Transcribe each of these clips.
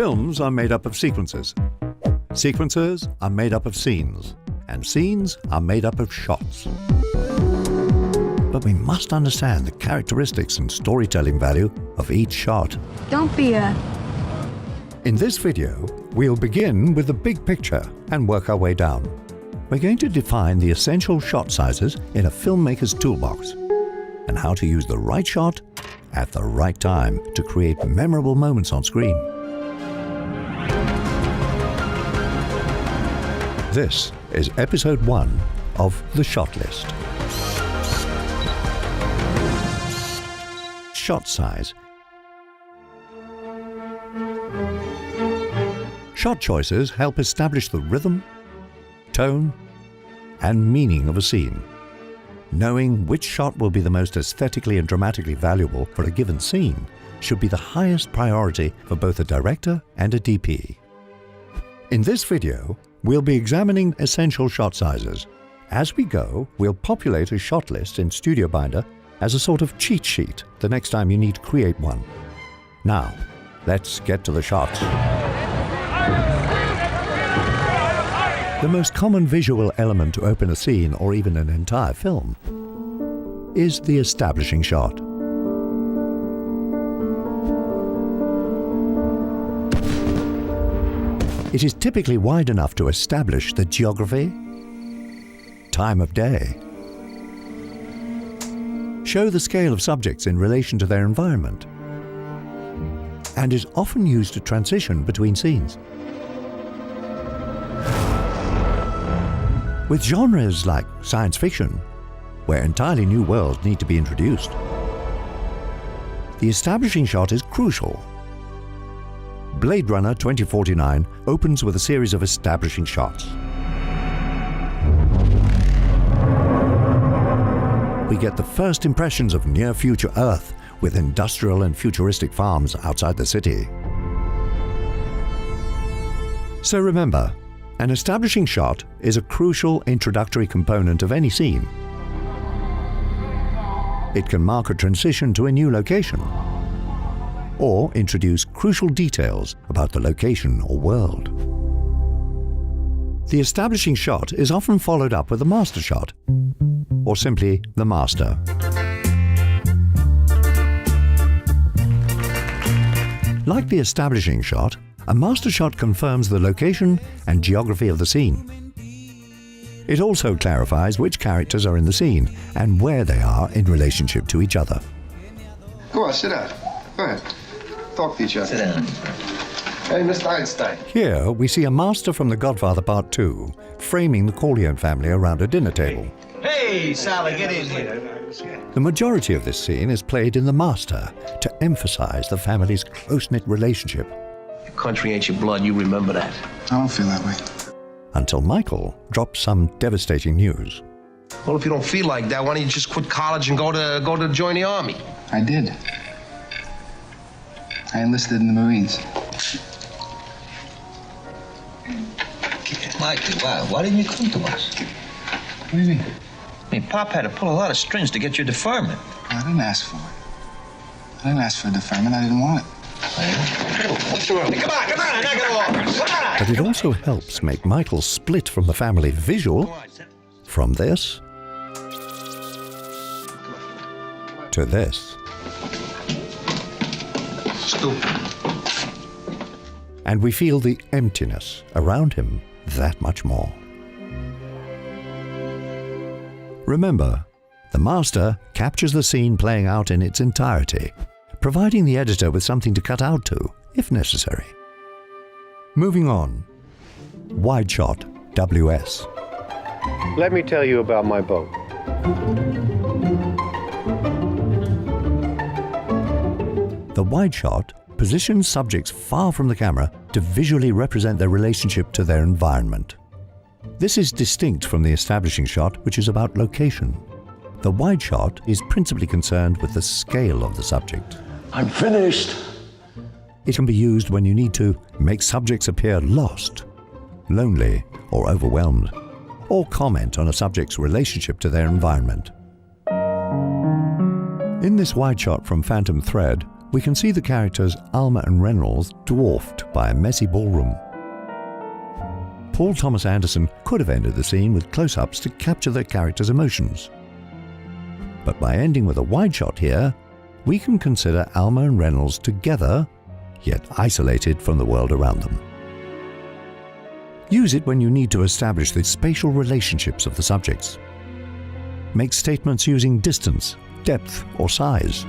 Films are made up of sequences. Sequences are made up of scenes. And scenes are made up of shots. But we must understand the characteristics and storytelling value of each shot. Don't be a... In this video, we'll begin with the big picture and work our way down. We're going to define the essential shot sizes in a filmmaker's toolbox and how to use the right shot at the right time to create memorable moments on screen. This is episode 1 of The Shot List. Shot size. Shot choices help establish the rhythm, tone, and meaning of a scene. Knowing which shot will be the most aesthetically and dramatically valuable for a given scene should be the highest priority for both a director and a DP. In this video, we'll be examining essential shot sizes. As we go, we'll populate a shot list in Studio Binder as a sort of cheat sheet the next time you need to create one. Now, let's get to the shots. The most common visual element to open a scene or even an entire film is the establishing shot. It is typically wide enough to establish the geography, time of day, show the scale of subjects in relation to their environment, and is often used to transition between scenes. With genres like science fiction, where entirely new worlds need to be introduced, the establishing shot is crucial. Blade Runner 2049 opens with a series of establishing shots. We get the first impressions of near-future Earth with industrial and futuristic farms outside the city. So remember, an establishing shot is a crucial introductory component of any scene. It can mark a transition to a new location, or introduce crucial details about the location or world. The establishing shot is often followed up with a master shot, or simply the master. Like the establishing shot, a master shot confirms the location and geography of the scene. It also clarifies which characters are in the scene and where they are in relationship to each other. Go on, sit down. Go ahead. Talk to each other. Sit down. Hey, Mr. Einstein. Here we see a master from The Godfather Part 2 framing the Corleone family around a dinner table. Hey, Sally, get in here. The majority of this scene is played in the master to emphasize the family's close-knit relationship. Your country ain't your blood, you remember that. I don't feel that way. Until Michael drops some devastating news. Well, if you don't feel like that, why don't you just quit college and go to join the army? I did. I enlisted in the Marines. Mikey, why didn't you come to us? What do you mean? I mean, Pop had to pull a lot of strings to get your deferment. I didn't ask for it. I didn't ask for a deferment. I didn't want it. What's wrong? Come on, knock it off. Come on. But it also helps make Michael split from the family visual from this to this. Stupid. And we feel the emptiness around him that much more. Remember, the master captures the scene playing out in its entirety, providing the editor with something to cut out to, if necessary. Moving on. Wide shot, WS. Let me tell you about my boat. The wide shot positions subjects far from the camera to visually represent their relationship to their environment. This is distinct from the establishing shot, which is about location. The wide shot is principally concerned with the scale of the subject. I'm finished. It can be used when you need to make subjects appear lost, lonely, or overwhelmed, or comment on a subject's relationship to their environment. In this wide shot from Phantom Thread, we can see the characters Alma and Reynolds dwarfed by a messy ballroom. Paul Thomas Anderson could have ended the scene with close-ups to capture the characters' emotions. But by ending with a wide shot here, we can consider Alma and Reynolds together, yet isolated from the world around them. Use it when you need to establish the spatial relationships of the subjects. Make statements using distance, depth, or size.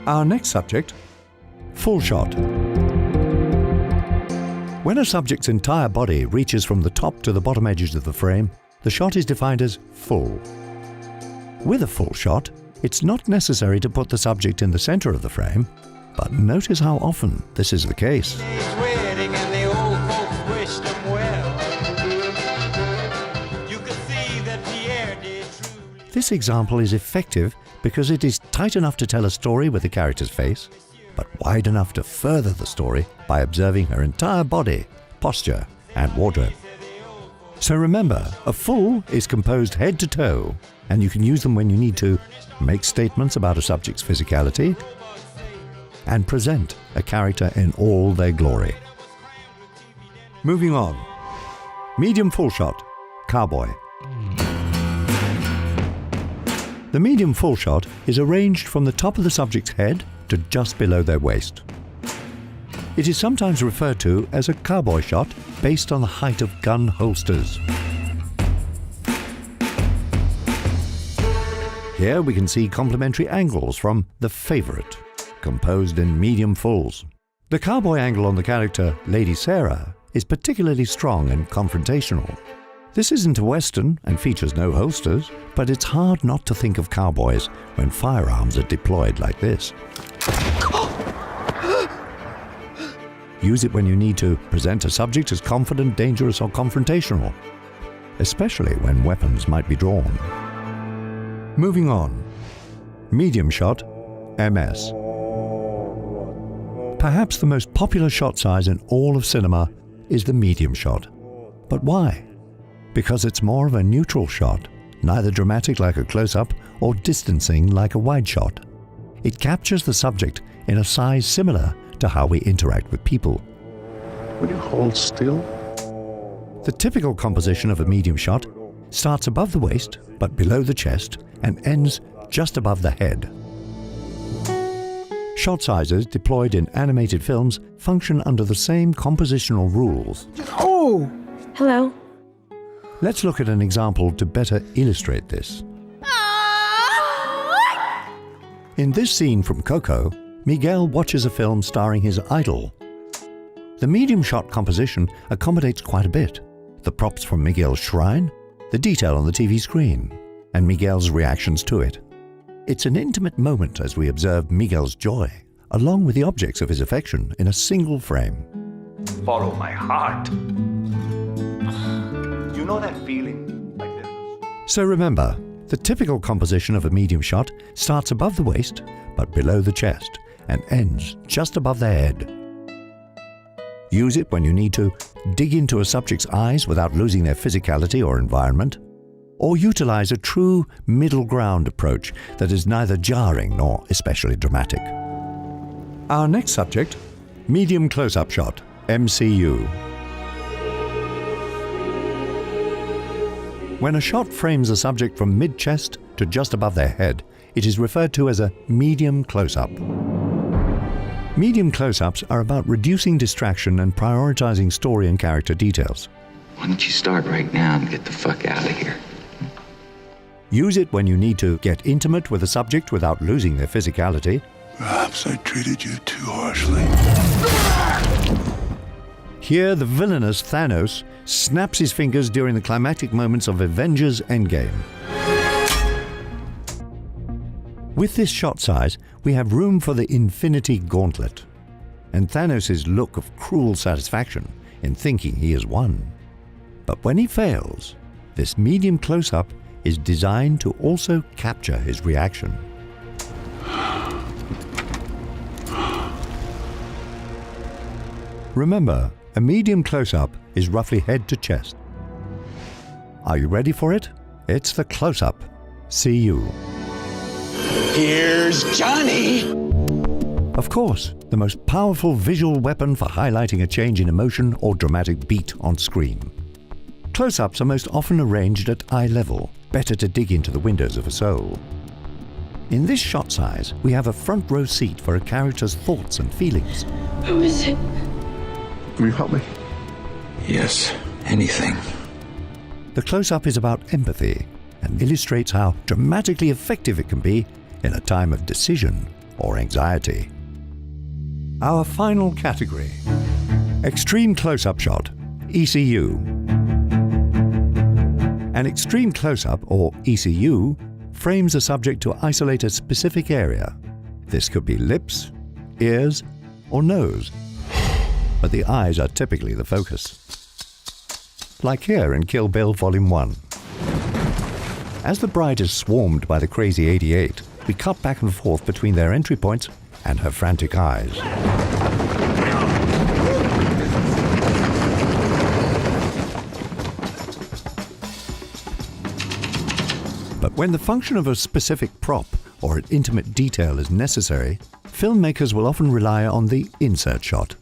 Our next subject, full shot. When a subject's entire body reaches from the top to the bottom edges of the frame, the shot is defined as full. With a full shot, it's not necessary to put the subject in the center of the frame, but notice how often this is the case. This example is effective because it is tight enough to tell a story with the character's face, but wide enough to further the story by observing her entire body, posture, and wardrobe. So remember, a full is composed head to toe, and you can use them when you need to make statements about a subject's physicality and present a character in all their glory. Moving on. Medium full shot, cowboy. The medium full shot is arranged from the top of the subject's head to just below their waist. It is sometimes referred to as a cowboy shot based on the height of gun holsters. Here we can see complementary angles from The Favorite, composed in medium fulls. The cowboy angle on the character Lady Sarah is particularly strong and confrontational. This isn't a Western and features no holsters, but it's hard not to think of cowboys when firearms are deployed like this. Use it when you need to present a subject as confident, dangerous, or confrontational, especially when weapons might be drawn. Moving on. Medium shot, MS. Perhaps the most popular shot size in all of cinema is the medium shot. But why? Because it's more of a neutral shot, neither dramatic like a close-up or distancing like a wide shot. It captures the subject in a size similar to how we interact with people. Will you hold still? The typical composition of a medium shot starts above the waist but below the chest and ends just above the head. Shot sizes deployed in animated films function under the same compositional rules. Oh! Hello. Let's look at an example to better illustrate this. In this scene from Coco, Miguel watches a film starring his idol. The medium shot composition accommodates quite a bit. The props from Miguel's shrine, the detail on the TV screen, and Miguel's reactions to it. It's an intimate moment as we observe Miguel's joy, along with the objects of his affection in a single frame. Follow my heart. You know that feeling like this? So remember, the typical composition of a medium shot starts above the waist, but below the chest, and ends just above the head. Use it when you need to dig into a subject's eyes without losing their physicality or environment, or utilize a true middle ground approach that is neither jarring nor especially dramatic. Our next subject, medium close-up shot, MCU. When a shot frames a subject from mid-chest to just above their head, it is referred to as a medium close-up. Medium close-ups are about reducing distraction and prioritizing story and character details. Why don't you start right now and get the fuck out of here? Use it when you need to get intimate with a subject without losing their physicality. Perhaps I treated you too harshly. Here, the villainous Thanos snaps his fingers during the climactic moments of Avengers Endgame. With this shot size, we have room for the Infinity Gauntlet, and Thanos' look of cruel satisfaction in thinking he has won. But when he fails, this medium close-up is designed to also capture his reaction. Remember, a medium close-up is roughly head to chest. Are you ready for it? It's the close-up. See you. Here's Johnny. Of course, the most powerful visual weapon for highlighting a change in emotion or dramatic beat on screen. Close-ups are most often arranged at eye level, better to dig into the windows of a soul. In this shot size, we have a front row seat for a character's thoughts and feelings. Who is it? Will you help me? Yes, anything. The close-up is about empathy and illustrates how dramatically effective it can be in a time of decision or anxiety. Our final category: Extreme Close-Up Shot, ECU. An extreme close-up, or ECU, frames a subject to isolate a specific area. This could be lips, ears, or nose, but the eyes are typically the focus. Like here in Kill Bill Volume 1. As the bride is swarmed by the crazy 88, we cut back and forth between their entry points and her frantic eyes. But when the function of a specific prop or an intimate detail is necessary, filmmakers will often rely on the insert shot.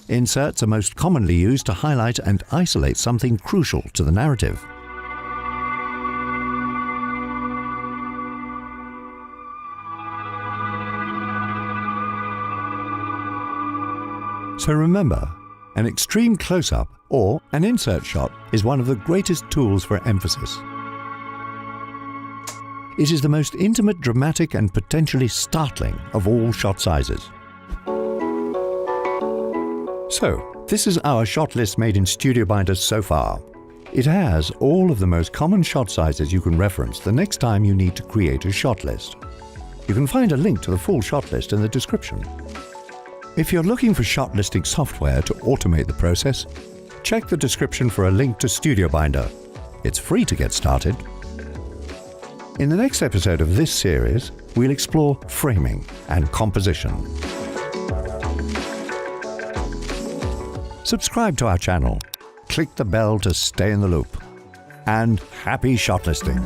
Inserts are most commonly used to highlight and isolate something crucial to the narrative. So remember, an extreme close-up or an insert shot is one of the greatest tools for emphasis. It is the most intimate, dramatic, and potentially startling of all shot sizes. So, this is our shot list made in Studio Binder so far. It has all of the most common shot sizes you can reference the next time you need to create a shot list. You can find a link to the full shot list in the description. If you're looking for shot listing software to automate the process, check the description for a link to Studio Binder. It's free to get started. In the next episode of this series, we'll explore framing and composition. Subscribe to our channel, click the bell to stay in the loop, and happy shot listing!